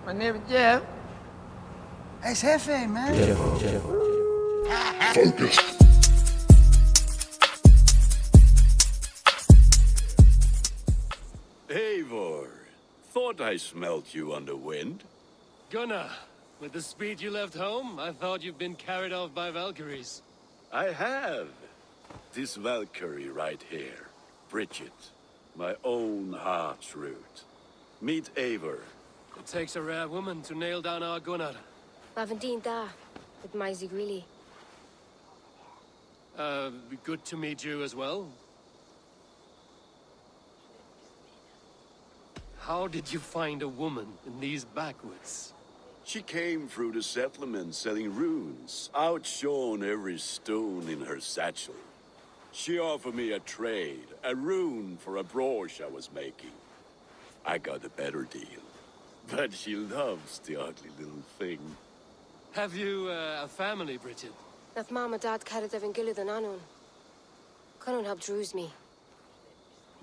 My name is Jeff. Hey, it's Hefe, man. Focus. Eivor, thought I smelt you on the wind. Gunnar, with the speed you left home, I thought you've been carried off by Valkyries. I have. This Valkyrie right here, Bridget, my own heart's root. Meet Eivor. It takes a rare woman to nail down our Gunnar. Bavendeen da, with Maisy Greeley. Good to meet you as well. How did you find a woman in these backwoods? She came through the settlement selling runes, outshone every stone in her satchel. She offered me a trade, a rune for a brooch I was making. I got a better deal. But she loves the ugly little thing. Have you a family, Bridget? Nath Mama Dad carried Evan Gillid and Anun. Couldn't help druise me.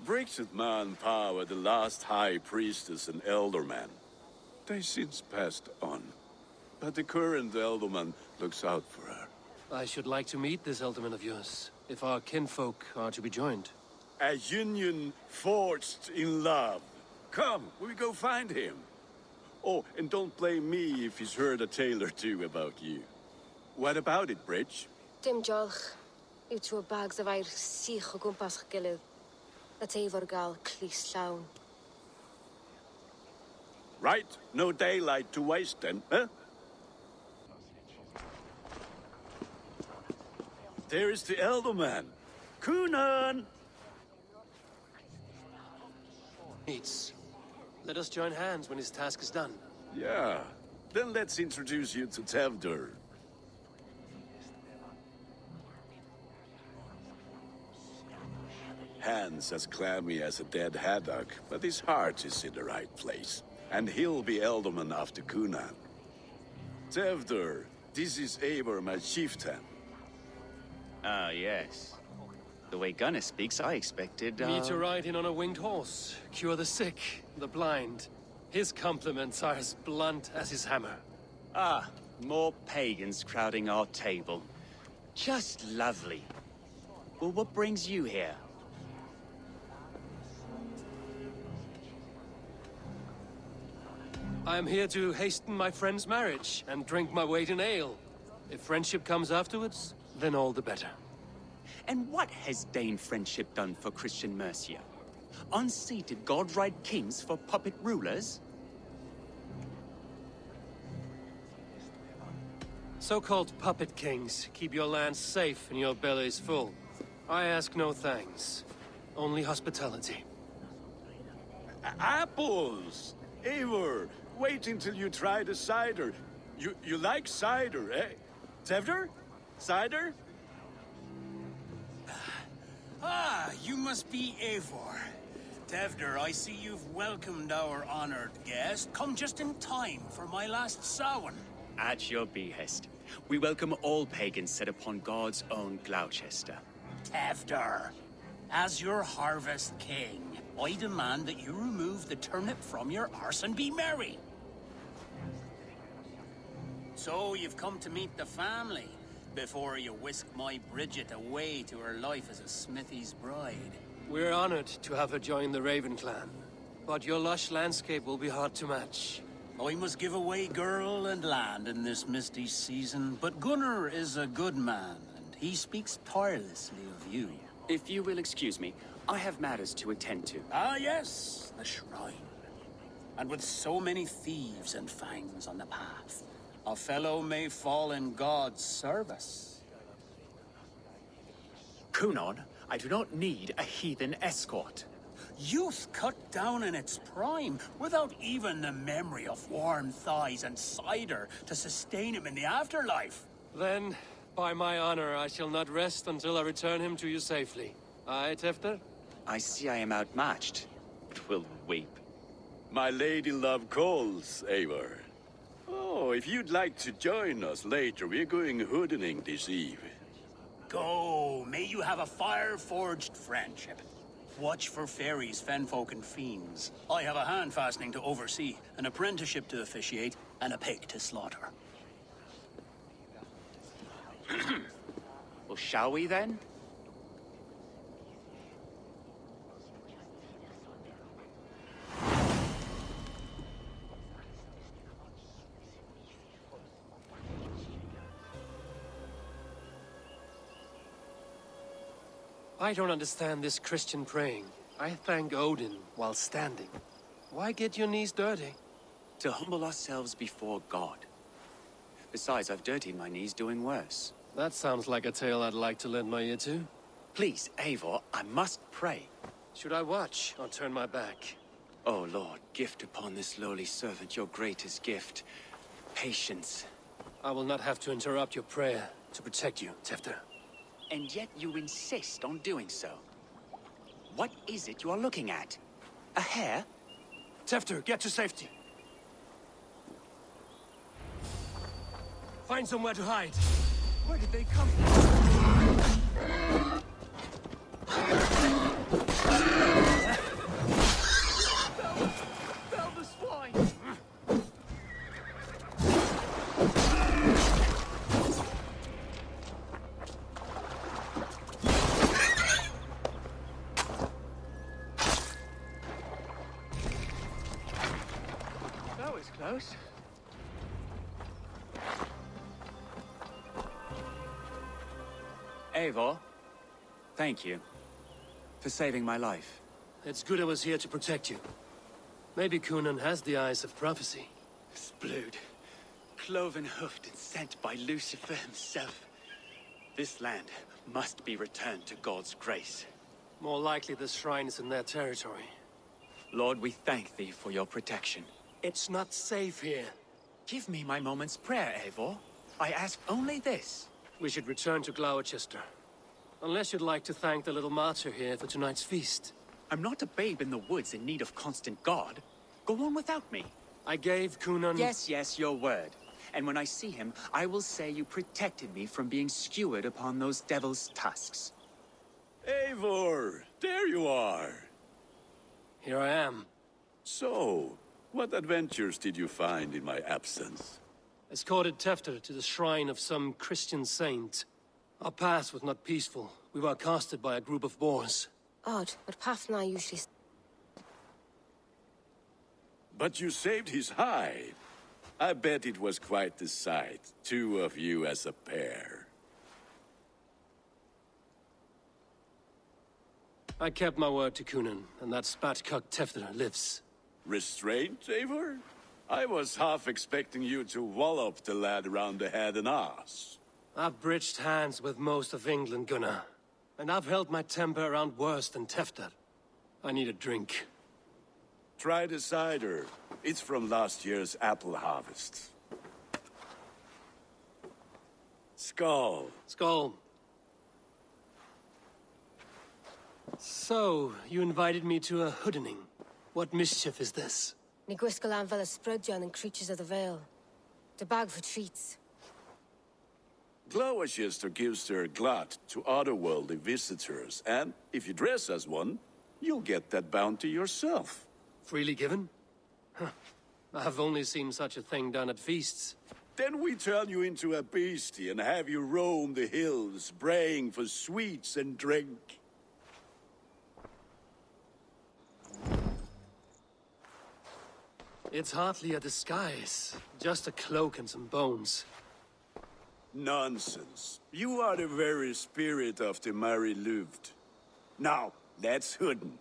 Bridget Man Power, the last high priestess and elderman. They since passed on. But the current elderman looks out for her. I should like to meet this elderman of yours, if our kinfolk are to be joined. A union forged in love. Come, we go find him. Oh, and don't blame me if he's heard a tale or two about you. What about it, Bridge? Dim jolch. You two bags of air sich o gwmpas gilid. That Eivor gal clis llawn. Right, no daylight to waste then, huh? There is the elderman. Gunnar! Meets. Let us join hands when his task is done. Yeah, then let's introduce you to Tevder. Hands as clammy as a dead haddock, but his heart is in the right place. And he'll be elderman after Gunnar. Tevder, this is Eivor, my chieftain. Ah, yes. The way Gunnar speaks, I expected, Me to ride in on a winged horse, cure the sick, the blind. His compliments are as blunt as his hammer. Ah, more pagans crowding our table. Just lovely. Well, what brings you here? I am here to hasten my friend's marriage and drink my weight in ale. If friendship comes afterwards, then all the better. And what has Dane friendship done for Christian Mercia? Unseated god-right kings for puppet rulers? So-called puppet kings keep your lands safe and your bellies full. I ask no thanks, only hospitality. Apples! Eivor, wait until you try the cider. You like cider, eh? Tevder? Cider? Ah, you must be Eivor. Tevder, I see you've welcomed our honored guest. Come just in time for my last Samhain. At your behest. We welcome all pagans set upon God's own Gloucester. Tevder, as your harvest king, I demand that you remove the turnip from your arse and be merry. So you've come to meet the family before you whisk my Bridget away to her life as a smithy's bride. We're honored to have her join the Raven clan, but your lush landscape will be hard to match. I must give away girl and land in this misty season, but Gunnar is a good man, and he speaks tirelessly of you. If you will excuse me, I have matters to attend to. Ah, yes, the shrine. And with so many thieves and fangs on the path, a fellow may fall in God's service. Kunon, I do not need a heathen escort. Youth cut down in its prime, without even the memory of warm thighs and cider to sustain him in the afterlife. Then, by my honor, I shall not rest until I return him to you safely. Aye, Tefter? I see I am outmatched. Twill weep. My lady love calls, Eivor. Oh, if you'd like to join us later, we're going hoodening this eve. Go, may you have a fire-forged friendship. Watch for fairies, fenfolk, and fiends. I have a hand fastening to oversee, an apprenticeship to officiate, and a pig to slaughter. Well, shall we then? I don't understand this Christian praying. I thank Odin while standing. Why get your knees dirty? To humble ourselves before God. Besides, I've dirtied my knees doing worse. That sounds like a tale I'd like to lend my ear to. Please, Eivor, I must pray. Should I watch or turn my back? Oh, Lord, gift upon this lowly servant your greatest gift. Patience. I will not have to interrupt your prayer to protect you, Tefter. And yet you insist on doing so. What is it you are looking at? A hare? Tefter, get to safety. Find somewhere to hide. Where did they come from? Fell the swine! That was close. Eivor, thank you for saving my life. It's good I was here to protect you. Maybe Gunnar has the eyes of prophecy. Splood, cloven-hoofed and sent by Lucifer himself. This land must be returned to God's grace. More likely the shrine is in their territory. Lord, we thank thee for your protection. It's not safe here. Give me my moment's prayer, Eivor. I ask only this. We should return to Gloucester. Unless you'd like to thank the little martyr here for tonight's feast. I'm not a babe in the woods in need of constant guard. Go on without me. I gave Gunnar... Yes, your word. And when I see him, I will say you protected me from being skewered upon those devil's tusks. Eivor, there you are. Here I am. So, what adventures did you find in my absence? Escorted Tefter to the shrine of some Christian saint. Our path was not peaceful. We were accosted by a group of boars. Odd, but Path and I usually... But you saved his hide. I bet it was quite the sight, two of you as a pair. I kept my word to Gunnar, and that spatcock Tefter lives. Restraint, Eivor? I was half expecting you to wallop the lad around the head and ass. I've bridged hands with most of England, Gunnar. And I've held my temper around worse than Tefter. I need a drink. Try the cider. It's from last year's apple harvest. Skull. Skull. So, you invited me to a hoodening. What mischief is this? Ní gwisgail an bheith a sprudgeon and creatures of the Vale. The bag for treats. Gloucester gives their glut to otherworldly visitors, and if you dress as one, you'll get that bounty yourself. Freely given? Huh. I've only seen such a thing done at feasts. Then we turn you into a beastie and have you roam the hills, braying for sweets and drink. It's hardly a disguise. Just a cloak and some bones. Nonsense. You are the very spirit of the Mary Louved. Now, let's hooden.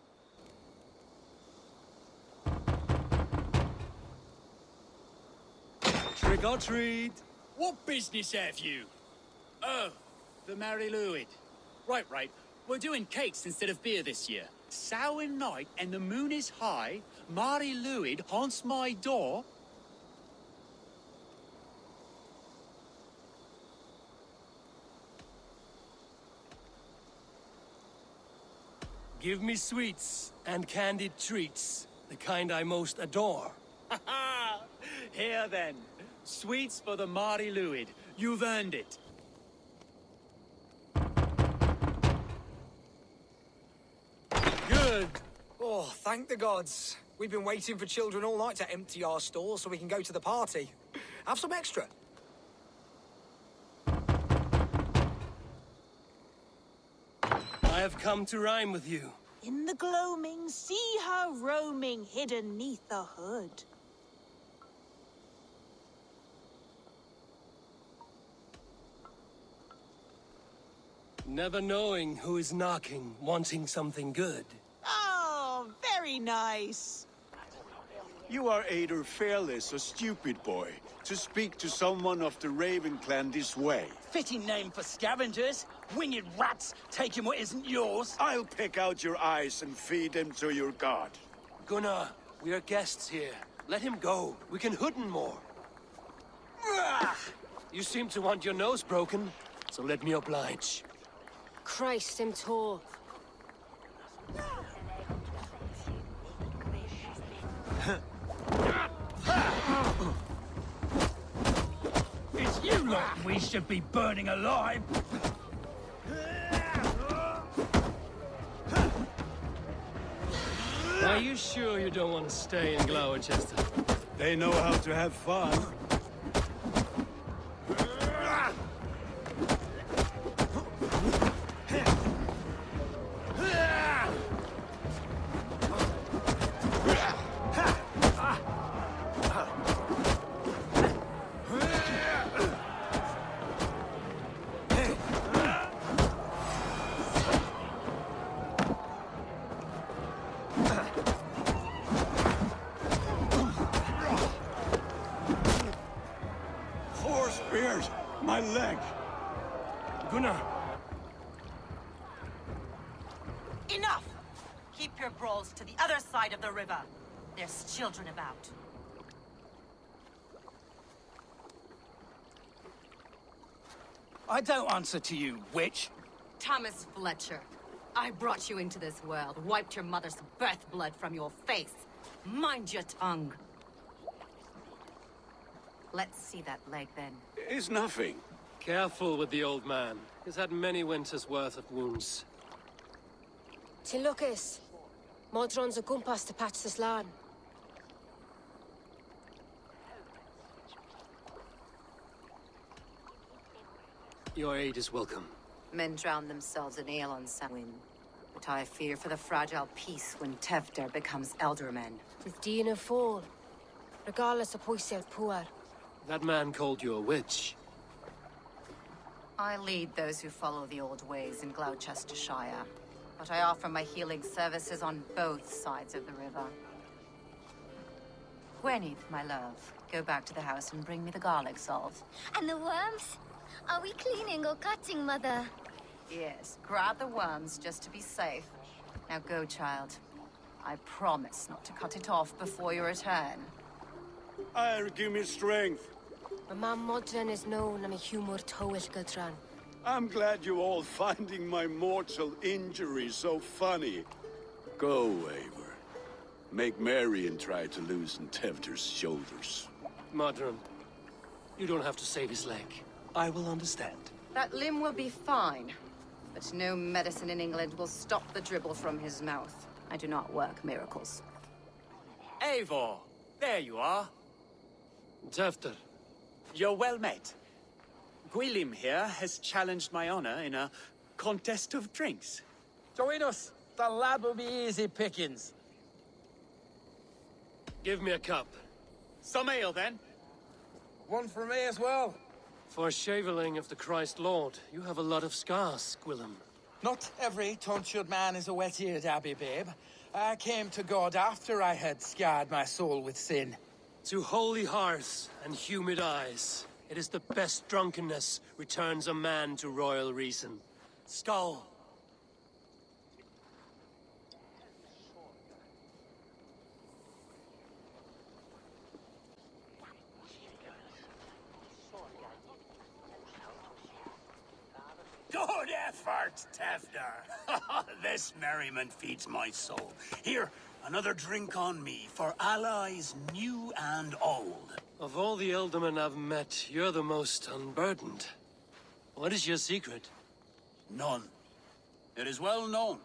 Trick or treat! What business have you? Oh, the Mary Louid. Right. We're doing cakes instead of beer this year. Samhain night and the moon is high. Mary Louid haunts my door. Give me sweets and candied treats, the kind I most adore. Here then, sweets for the Mary Louid. You've earned it. Good. Thank the gods. We've been waiting for children all night to empty our stores so we can go to the party. Have some extra. I have come to rhyme with you. In the gloaming, see her roaming hidden neath the hood. Never knowing who is knocking, wanting something good. Oh, very nice. You are either fearless or stupid, boy, to speak to someone of the Raven clan this way. Fitting name for scavengers. Winged rats taking what isn't yours. I'll pick out your eyes and feed them to your god. Gunnar, we are guests here. Let him go. We can hood him more. You seem to want your nose broken, so let me oblige. Christ him tall. It's you lot we should be burning alive. Are you sure you don't want to stay in Gloucester? They know how to have fun. Spears! My leg! Gunnar! Enough! Keep your brawls to the other side of the river. There's children about. I don't answer to you, witch. Thomas Fletcher, I brought you into this world, wiped your mother's birth blood from your face. Mind your tongue. Let's see that leg, then. It's nothing. Careful with the old man. He's had many winters' worth of wounds. Till Lucas. Modron's a gumpas to patch this land. Your aid is welcome. Men drown themselves in ale on Samhain. But I fear for the fragile peace when Tevder becomes elderman. 15 and 4. Regardless of poisel poor. That man called you a witch. I lead those who follow the old ways in Gloucestershire. But I offer my healing services on both sides of the river. Gweneth, my love, go back to the house and bring me the garlic salt. And the worms? Are we cleaning or cutting, Mother? Yes, grab the worms just to be safe. Now go, child. I promise not to cut it off before you return. Give me strength. My mam Modron is known am a humor towish gudran. I'm glad you all finding my mortal injury so funny. Go, Eivor. Make merry and try to loosen Tevder's shoulders. Modron, you don't have to save his leg. I will understand. That limb will be fine. But no medicine in England will stop the dribble from his mouth. I do not work miracles. Eivor, there you are. Tefter. You're well met. Gwilym here has challenged my honor in a contest of drinks. Join us. The lad will be easy pickings. Give me a cup. Some ale, then. One for me as well. For shaveling of the Christ Lord, you have a lot of scars, Gwilym. Not every tonsured man is a wet-eared abbey, babe. I came to God after I had scarred my soul with sin. To holy hearths and humid eyes, it is the best drunkenness returns a man to royal reason. Skull. Good effort, Tevder. This merriment feeds my soul. Here, another drink on me for allies new and old. Of all the ealdormen I've met, you're the most unburdened. What is your secret? None. It is well known.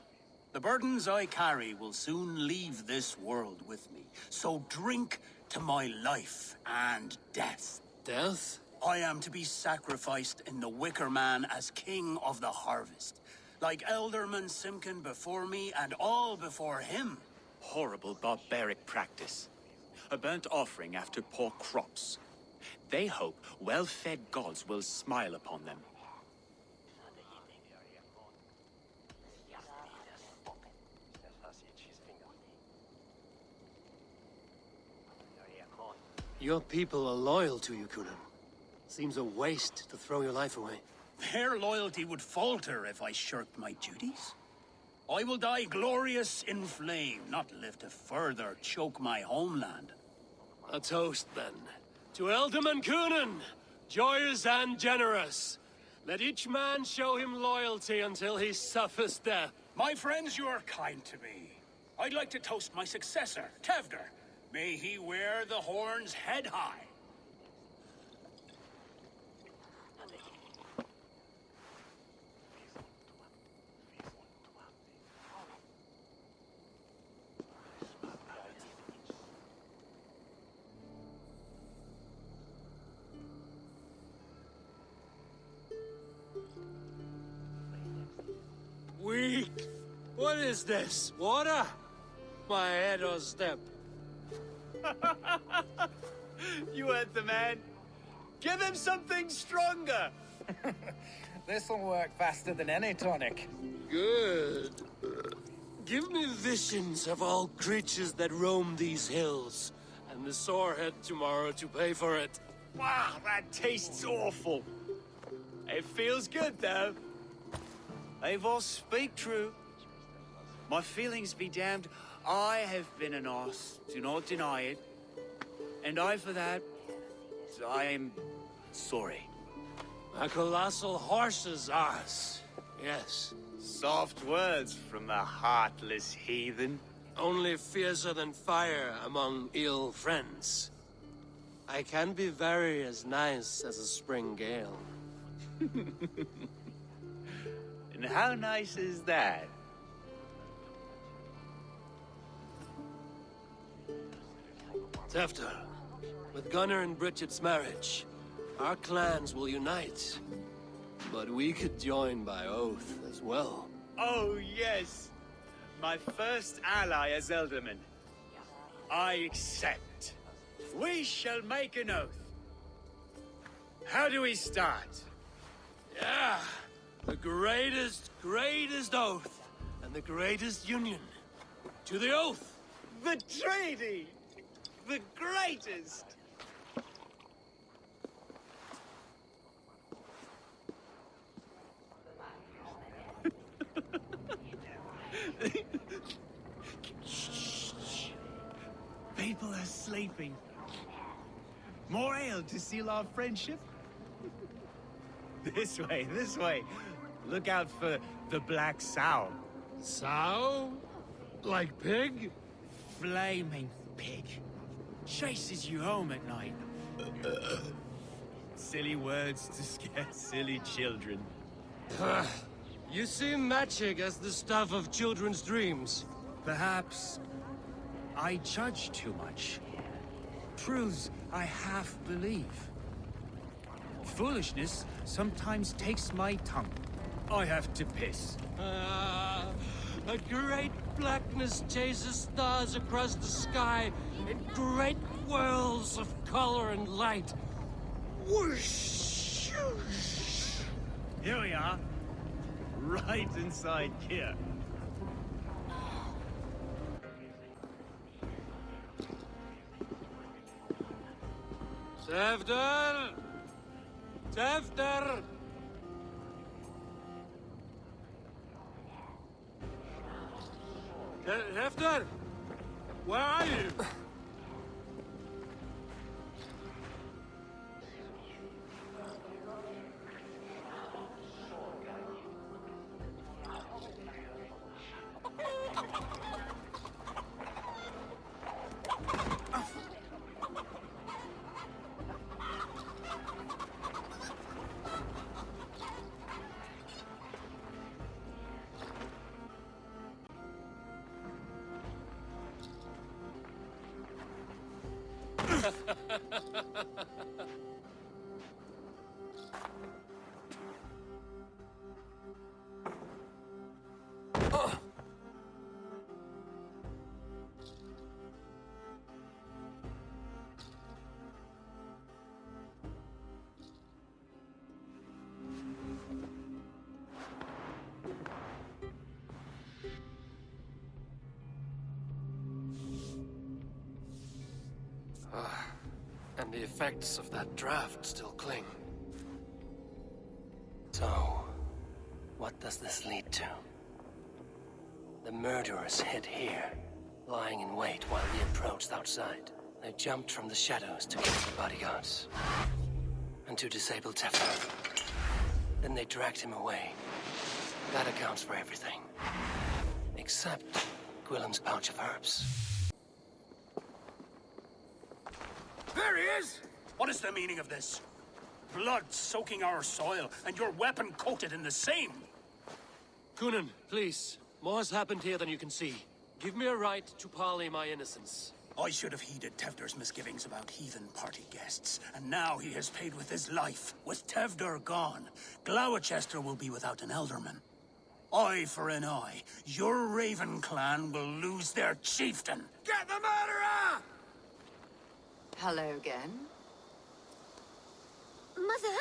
The burdens I carry will soon leave this world with me. So drink to my life and death. Death? I am to be sacrificed in the Wicker Man as king of the harvest. Like Elderman Simkin before me and all before him. Horrible barbaric practice. A burnt offering after poor crops. They hope well-fed gods will smile upon them. Your people are loyal to you, Gunnar. Seems a waste to throw your life away. Their loyalty would falter if I shirked my duties. I will die glorious in flame, not live to further choke my homeland. A toast, then. To Elderman Coonan, joyous and generous. Let each man show him loyalty until he suffers death. My friends, you are kind to me. I'd like to toast my successor, Tevder. May he wear the horns head high. Weak! What is this? Water? My head or step. You heard the man. Give him something stronger. This'll work faster than any tonic. Good. Give me visions of all creatures that roam these hills, and the sorehead tomorrow to pay for it. Wow, that tastes awful. It feels good, though. They've all speak true. My feelings be damned. I have been an arse, do not deny it. And I, for that, I am sorry. A colossal horse's arse. Yes. Soft words from the heartless heathen. Only fiercer than fire among ill friends. I can be very as nice as a spring gale. And how nice is that? Tefter, with Gunnar and Bridget's marriage, our clans will unite. But we could join by oath as well. Oh, yes. My first ally as Elderman. I accept. We shall make an oath. How do we start? Yeah, the greatest oath, and the greatest union. To the oath! The treaty! The greatest! People are sleeping. More ale to seal our friendship? This way, this way. Look out for the black sow. Sow? Like pig? Flaming pig. Chases you home at night. Silly words to scare silly children. You see magic as the stuff of children's dreams. Perhaps I judge too much. Truths I half believe. Foolishness sometimes takes my tongue. I have to piss. A great blackness chases stars across the sky in great whirls of color and light. Whoosh! Here we are. Right inside here. Tefter! Tefter! Tefter! Where are you? And the effects of that draft still cling. So, what does this lead to? The murderers hid here, lying in wait while we approached outside. They jumped from the shadows to kill the bodyguards. And to disable Teflon. Then they dragged him away. That accounts for everything. Except Gwillem's pouch of herbs. There he is! What is the meaning of this? Blood soaking our soil, and your weapon coated in the same! Gunnar, please. More has happened here than you can see. Give me a right to parley my innocence. I should have heeded Tevder's misgivings about heathen party guests, and now he has paid with his life. With Tevder gone, Gloucester will be without an elderman. Eye for an eye, your Raven clan will lose their chieftain. Get the murderer! Hello again. Mother,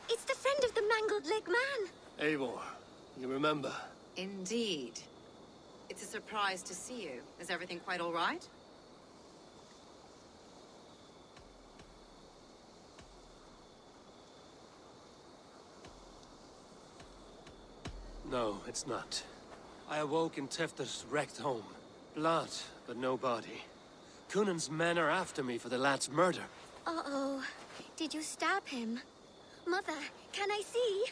it's the friend of the mangled leg man. Eivor, you remember? Indeed. It's a surprise to see you. Is everything quite all right? No, it's not. I awoke in Tefder's wrecked home. Blood, but no body. Cunan's men are after me for the lad's murder. Uh-oh. Did you stab him? Mother, can I see?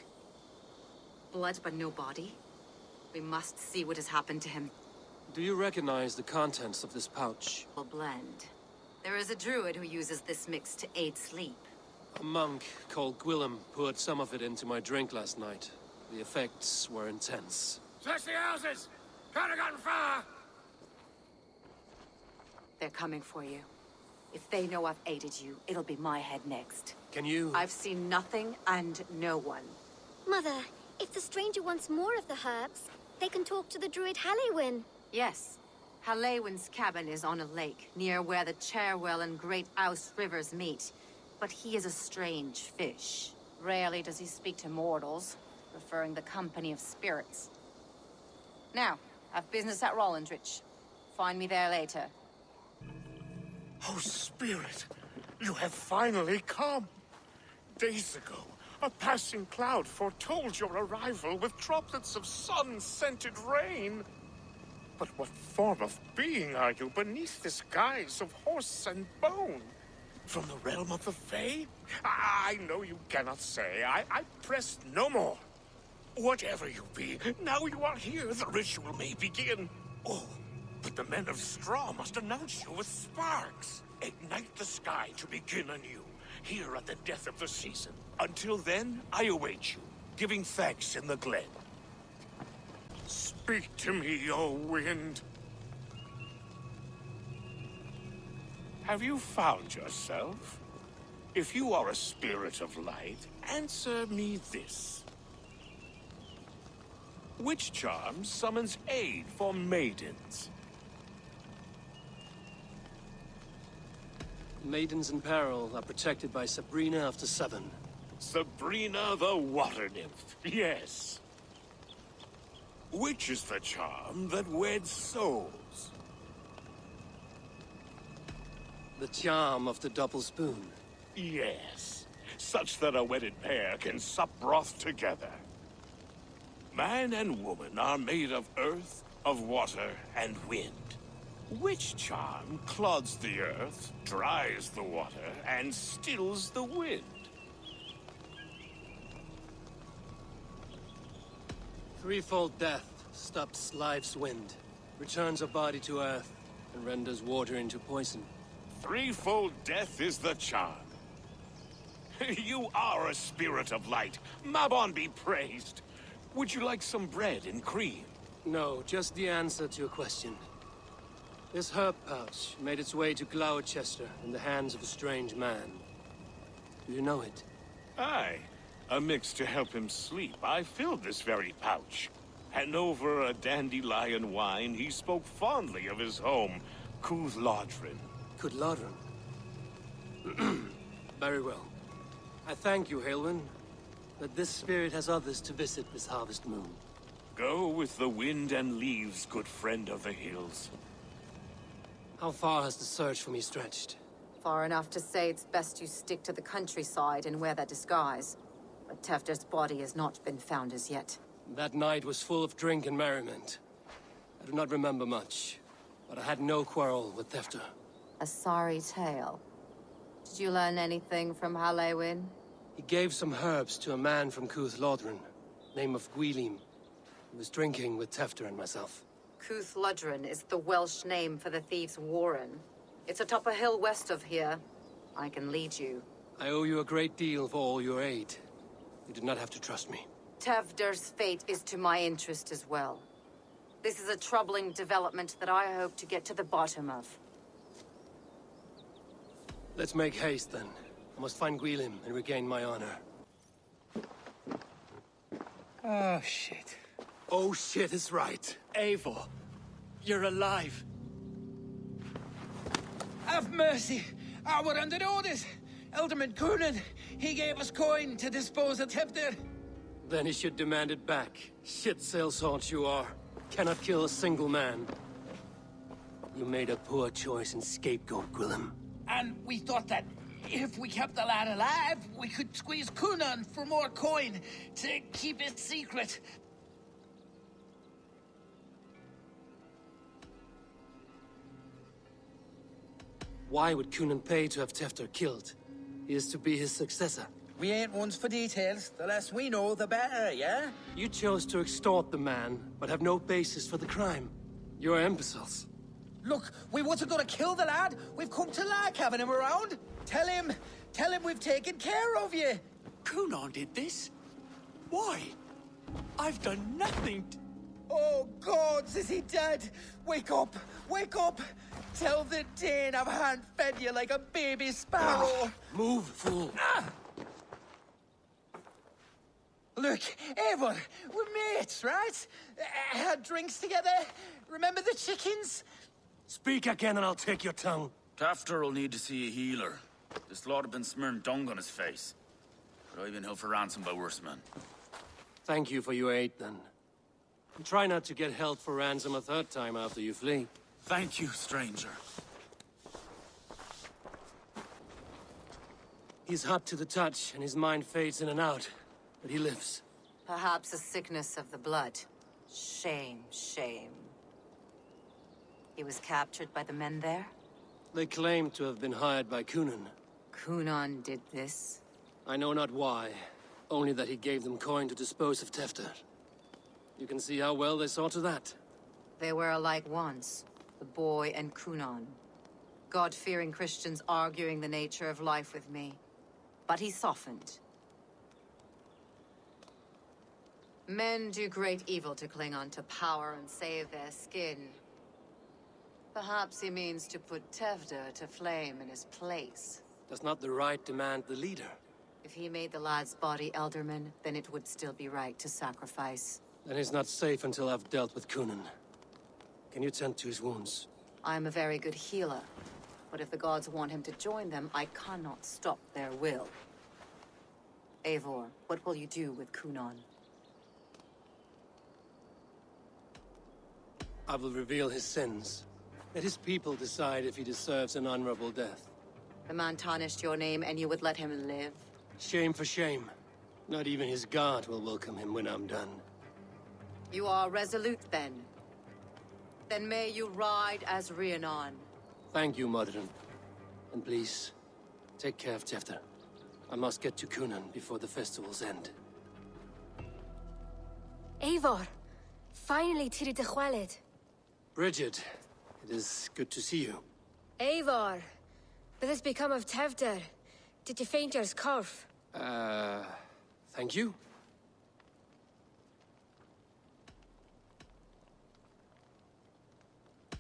Blood but no body? We must see what has happened to him. Do you recognize the contents of this pouch? A blend. There is a druid who uses this mix to aid sleep. A monk called Gwillem poured some of it into my drink last night. The effects were intense. Search the houses! Could have gotten far! They're coming for you. If they know I've aided you, it'll be my head next. Can you... I've seen nothing and no one. Mother, if the stranger wants more of the herbs, they can talk to the druid Halewyn. Yes. Halewyn's cabin is on a lake, near where the Cherwell and Great Ouse rivers meet. But he is a strange fish. Rarely does he speak to mortals, preferring the company of spirits. Now, I've business at Rollindrich. Find me there later. Oh, Spirit, you have finally come. Days ago, a passing cloud foretold your arrival with droplets of sun-scented rain. But what form of being are you beneath this guise of horse and bone? From the realm of the Fae? I know you cannot say. I press no more. Whatever you be, now you are here, the ritual may begin. Oh, but the men of straw must announce you with sparks. Ignite the sky to begin anew, here at the death of the season. Until then, I await you, giving thanks in the glen. Speak to me, O wind. Have you found yourself? If you are a spirit of light, answer me this. Which charm summons aid for maidens? Maidens in peril are protected by Sabrina of the Southern. Sabrina the water nymph, yes. Which is the charm that weds souls? The charm of the double spoon. Yes, such that a wedded pair can sup broth together. Man and woman are made of earth, of water, and wind. Which charm clods the earth, dries the water, and stills the wind? Threefold death stops life's wind, returns a body to earth, and renders water into poison. Threefold death is the charm. You are a spirit of light. Mabon be praised. Would you like some bread and cream? No, just the answer to a question. This herb pouch made its way to Gloucester in the hands of a strange man. Do you know it? Aye. A mix to help him sleep. I filled this very pouch. And over a dandelion wine, he spoke fondly of his home, Cúthládrin. Cúthládrin? Very well. I thank you, Halwyn, but this spirit has others to visit this harvest moon. Go with the wind and leaves, good friend of the hills. How far has the search for me stretched? Far enough to say it's best you stick to the countryside and wear that disguise. But Tefder's body has not been found as yet. That night was full of drink and merriment. I do not remember much, but I had no quarrel with Tefder. A sorry tale. Did you learn anything from Halewyn? He gave some herbs to a man from Cúthládrin, name of Gwylim. He was drinking with Tefder and myself. Cúthládrin is the Welsh name for the thieves' warren. It's atop a hill west of here. I can lead you. I owe you a great deal for all your aid. You did not have to trust me. Tefder's fate is to my interest as well. This is a troubling development that I hope to get to the bottom of. Let's make haste, then. I must find Gwylim and regain my honor. Oh, shit. Oh, shit is right. Eivor, you're alive. Have mercy! I were under orders! Alderman Coonan, he gave us coin to dispose of Tefder. Then he should demand it back. Shit sellsort you are. Cannot kill a single man. You made a poor choice in scapegoat, Gwylim. And we thought that if we kept the lad alive, we could squeeze Coonan for more coin to keep it secret. Why would Coonan pay to have Tefder killed? He is to be his successor. We ain't ones for details. The less we know, the better, yeah? You chose to extort the man, but have no basis for the crime. You're imbeciles. Look, we wasn't gonna kill the lad. We've come to like having him around. Tell him we've taken care of you. Coonan did this? Why? I've done nothing. Oh, gods, is he dead? Wake up! Wake up! Tell the Dane I've hand-fed you like a baby sparrow. Move, fool. Look, Eivor, we're mates, right? Had drinks together. Remember the chickens? Speak again and I'll take your tongue. Tefder will need to see a healer. This lord have been smearing dung on his face. But I've been held for ransom by worse men. Thank you for your aid, then. And try not to get held for ransom a third time after you flee. Thank you, stranger. He's hot to the touch, and his mind fades in and out. But he lives. Perhaps a sickness of the blood. Shame, shame. He was captured by the men there? They claim to have been hired by Coonan. Coonan did this? I know not why. Only that he gave them coin to dispose of Tefder. You can see how well they saw to that. They were alike once. The boy and Coonan. God-fearing Christians arguing the nature of life with me. But he softened. Men do great evil to cling on to power and save their skin. Perhaps he means to put Tefder to flame in his place. Does not the right demand the leader? If he made the lad's body Elderman, then it would still be right to sacrifice. Then he's not safe until I've dealt with Coonan. Can you tend to his wounds? I'm a very good healer. But if the gods want him to join them, I cannot stop their will. Eivor, what will you do with Coonan? I will reveal his sins. Let his people decide if he deserves an honorable death. The man tarnished your name and you would let him live? Shame for shame. Not even his guard will welcome him when I'm done. You are resolute, then. Then may you ride as Rhiannon. Thank you, Modern. And please, take care of Tefder. I must get to Coonan before the festival's end. Eivor, finally to the chwaled. Bridget, it is good to see you. Eivor, what has become of Tefder? Did you faint your scarf? Thank you.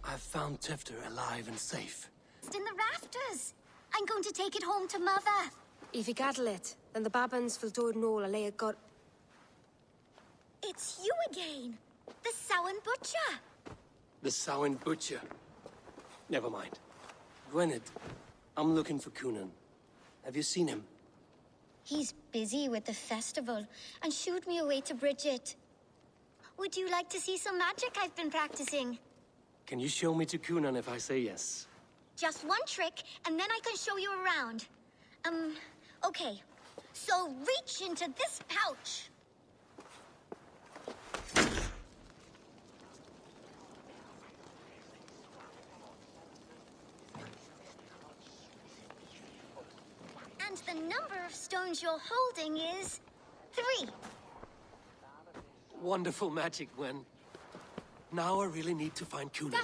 I've found Tefter alive and safe. It's in the rafters. I'm going to take it home to Mother. If you gather it, then the Babans will do no a got. It's you again. The Samhain Butcher. The Samhain Butcher. Never mind. Gwynedd, I'm looking for Gunnar. Have you seen him? He's busy with the festival and shooed me away to Bridget. Would you like to see some magic I've been practicing? Can you show me to Gunnar if I say yes? Just one trick, and then I can show you around. Okay. So reach into this pouch. And the number of stones you're holding is 3. Wonderful magic, Gwen. Now I really need to find Gunnar.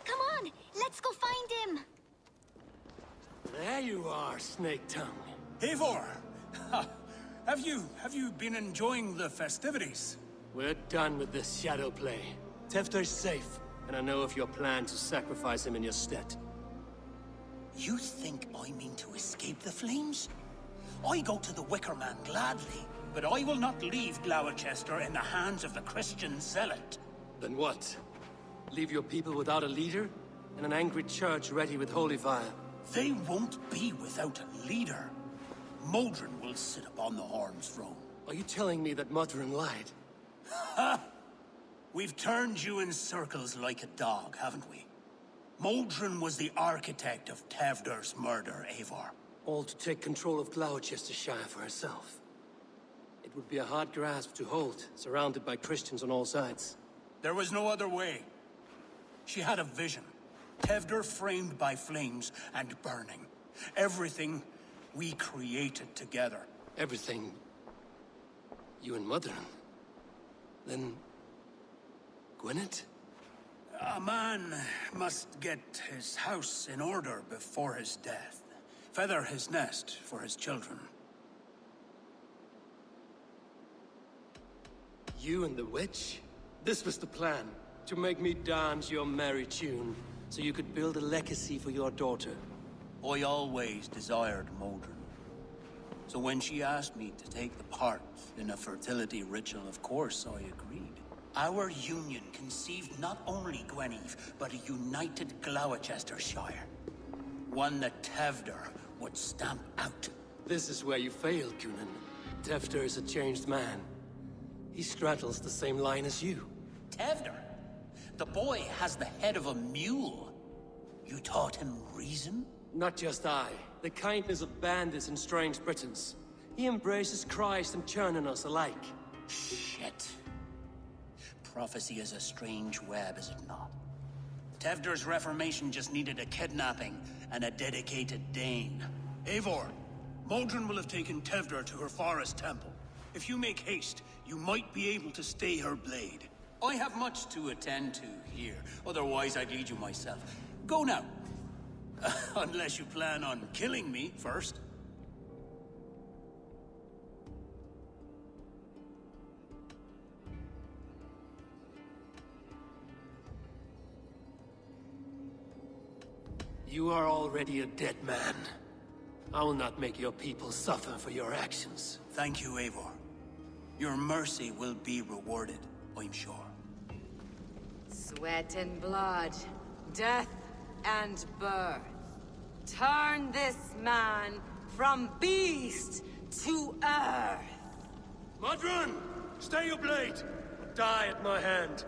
Come on, let's go find him. There you are, Snake Tongue. Eivor! Have you been enjoying the festivities? We're done with this shadow play. Tefter's safe, and I know of your plan to sacrifice him in your stead. You think I mean to escape the flames? I go to the Wicker Man gladly, but I will not leave Gloucester in the hands of the Christian zealot. Then what? Leave your people without a leader? And an angry church ready with holy fire? They won't be without a leader. Modron will sit upon the Horn's throne. Are you telling me that Modron lied? Ha! We've turned you in circles like a dog, haven't we? Modron was the architect of Tevder's murder, Eivor. All to take control of Gloucestershire for herself. It would be a hard grasp to hold, surrounded by Christians on all sides. There was no other way. She had a vision. Tevder framed by flames and burning. Everything we created together. Everything? You and Modron? Then... Gwynedd? A man must get his house in order before his death. Feather his nest for his children. You and the witch? This was the plan. To make me dance your merry tune, so you could build a legacy for your daughter. I always desired Modron. So when she asked me to take the part in a fertility ritual, of course I agreed. Our union conceived not only Gweneve, but a united Gloucestershire. One that Tevder would stamp out. This is where you failed, Gunnar. Tefter is a changed man. He straddles the same line as you. Tevder? The boy has the head of a mule. You taught him reason? Not just I. The kindness of bandits and strange Britons. He embraces Christ and churning us alike. Shit. Prophecy is a strange web, is it not? Tevder's reformation just needed a kidnapping and a dedicated Dane. Eivor, Modron will have taken Tevder to her forest temple. If you make haste, you might be able to stay her blade. I have much to attend to here, otherwise I'd lead you myself. Go now. Unless you plan on killing me first. You are already a dead man. I will not make your people suffer for your actions. Thank you, Eivor. Your mercy will be rewarded, I'm sure. Sweat and blood, death and birth. Turn this man from beast to earth. Modron! Stay your blade! Or die at my hand.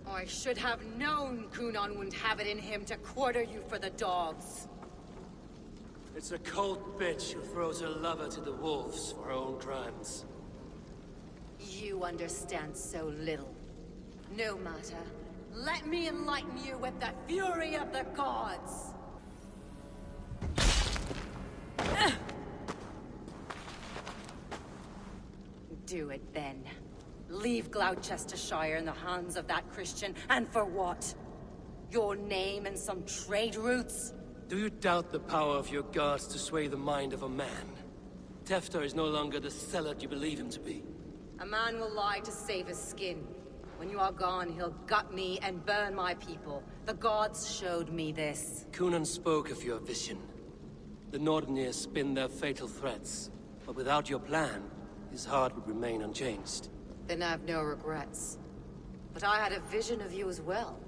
I should have known Kunon wouldn't have it in him to quarter you for the dogs. It's a cold bitch who throws her lover to the wolves for her own crimes. You understand so little. No matter. Let me enlighten you with the fury of the gods! Do it then. Leave Gloucestershire in the hands of that Christian, and for what? Your name and some trade routes? Do you doubt the power of your gods to sway the mind of a man? Tefter is no longer the zealot you believe him to be. A man will lie to save his skin. When you are gone, he'll gut me and burn my people. The gods showed me this. Gunnar spoke of your vision. The Nordenir spin their fatal threats, but without your plan, his heart would remain unchanged. Then I've no regrets. But I had a vision of you as well.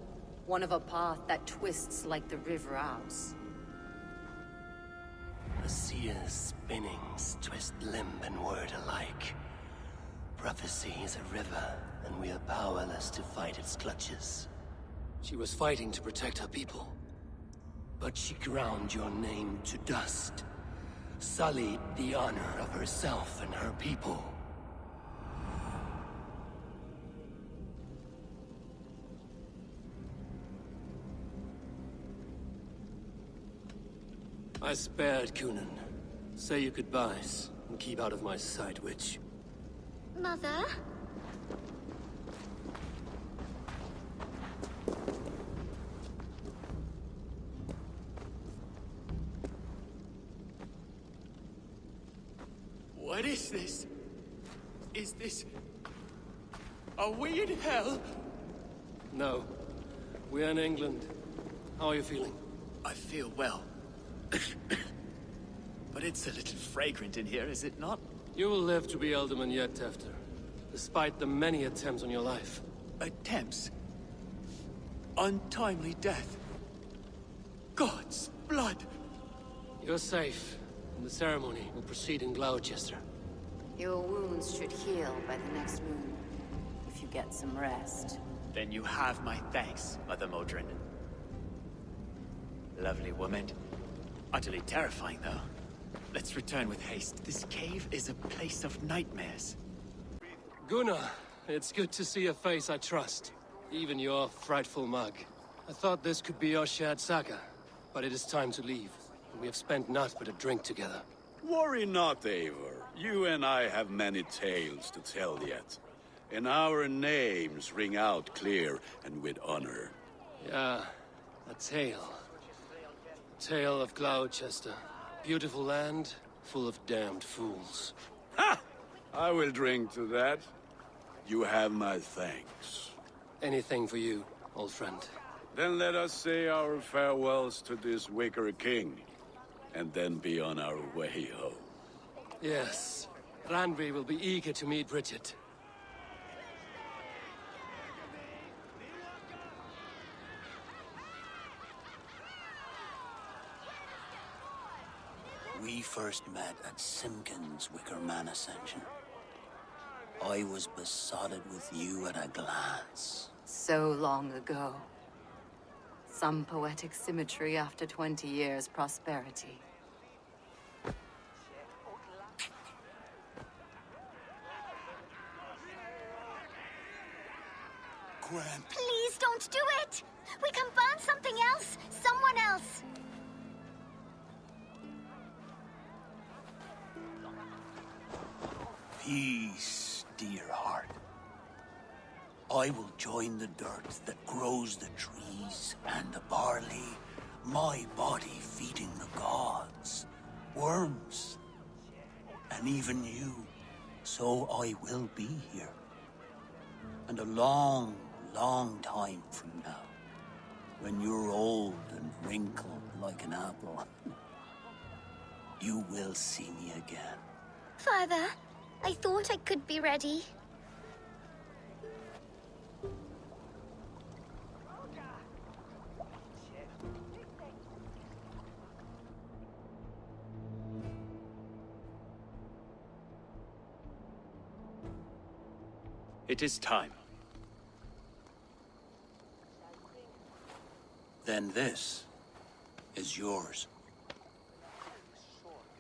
One of a path that twists like the river Ouse. The seer's spinnings twist limb and word alike. Prophecy is a river, and we are powerless to fight its clutches. She was fighting to protect her people, but she ground your name to dust, sullied the honor of herself and her people. I spared Kunin. Say your goodbyes, and keep out of my sight, witch. Mother? What is this? Is this... Are we in hell? No. We're in England. How are you feeling? I feel well. But it's a little fragrant in here, is it not? You will live to be Elderman yet, Tefter. Despite the many attempts on your life. Attempts? Untimely death? God's blood! You're safe, and the ceremony will proceed in Gloucester. Your wounds should heal by the next moon, if you get some rest. Then you have my thanks, Mother Modron. Lovely woman. Utterly terrifying, though. Let's return with haste. This cave is a place of nightmares. Gunnar, it's good to see a face I trust. Even your frightful mug. I thought this could be our shared saga, but it is time to leave. We have spent naught but a drink together. Worry not, Eivor. You and I have many tales to tell yet. And our names ring out clear and with honor. Yeah, a tale. Tale of Gloucester. Beautiful land, full of damned fools. Ha! I will drink to that. You have my thanks. Anything for you, old friend. Then let us say our farewells to this wicker king, and then be on our way home. Yes, Randvi will be eager to meet Bridget. We first met at Simpkins' Wicker Man Ascension. I was besotted with you at a glance. So long ago. Some poetic symmetry after 20 years' prosperity. Gwen. Please don't do it! We can find something else! Someone else! Peace, dear heart. I will join the dirt that grows the trees and the barley, my body feeding the gods, worms, and even you. So I will be here. And a long, long time from now, when you're old and wrinkled like an apple, you will see me again. Father, I thought I could be ready. It is time. Then this is yours.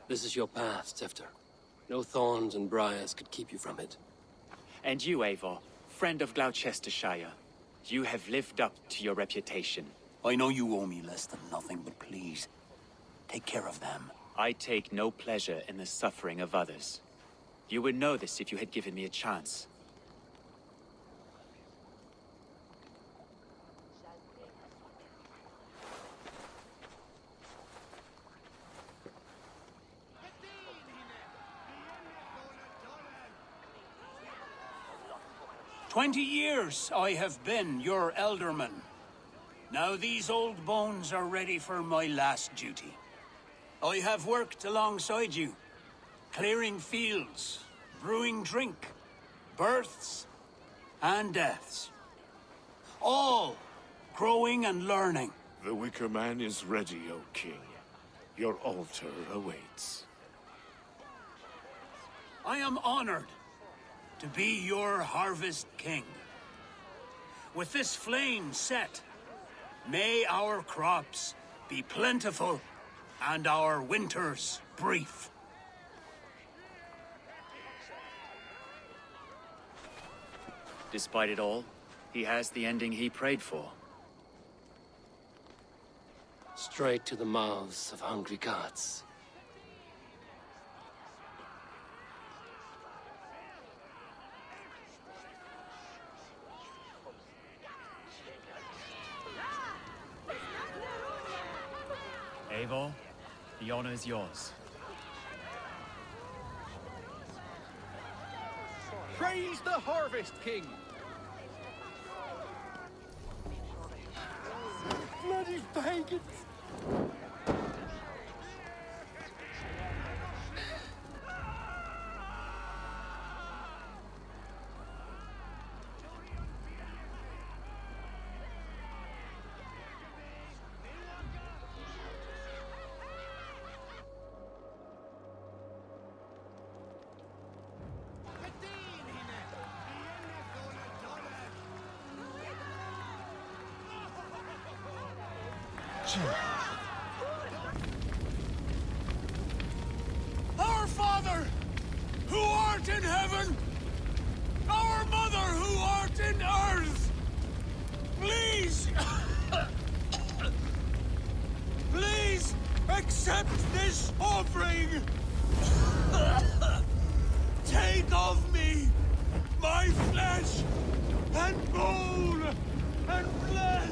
This is your path, Tefter. No thorns and briars could keep you from it. And you, Eivor, friend of Gloucestershire, you have lived up to your reputation. I know you owe me less than nothing, but please, take care of them. I take no pleasure in the suffering of others. You would know this if you had given me a chance. 20 years I have been your elderman. Now these old bones are ready for my last duty. I have worked alongside you, clearing fields, brewing drink, births and deaths. All growing and learning. The Wicker Man is ready, O King. Your altar awaits. I am honored to be your Harvest King. With this flame set, may our crops be plentiful and our winters brief. Despite it all, he has the ending he prayed for. Straight to the mouths of hungry gods. Eivor, the honor is yours. Praise the Harvest King! Bloody pagans! Our Father, who art in heaven, our Mother, who art in earth, please, please accept this offering. Take of me my flesh and bone and flesh.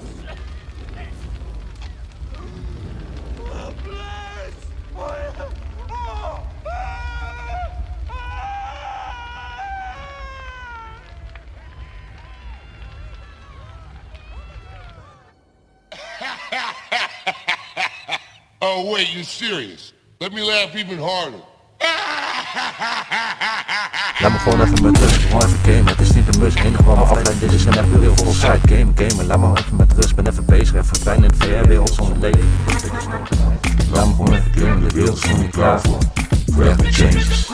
Oh wait, you're serious? Let me laugh even harder. Laat me gewoon even met rust, gewoon even gamen. Het is niet een mus, enige wat me afleidt. Dit is een even real full side gamen. Laat me gewoon even met rust, ben even bezig. Even verdwijnen in de VR-wereld zonder leven. Laat me gewoon even gamen, de wereld is nog niet klaar voor. Forever changes.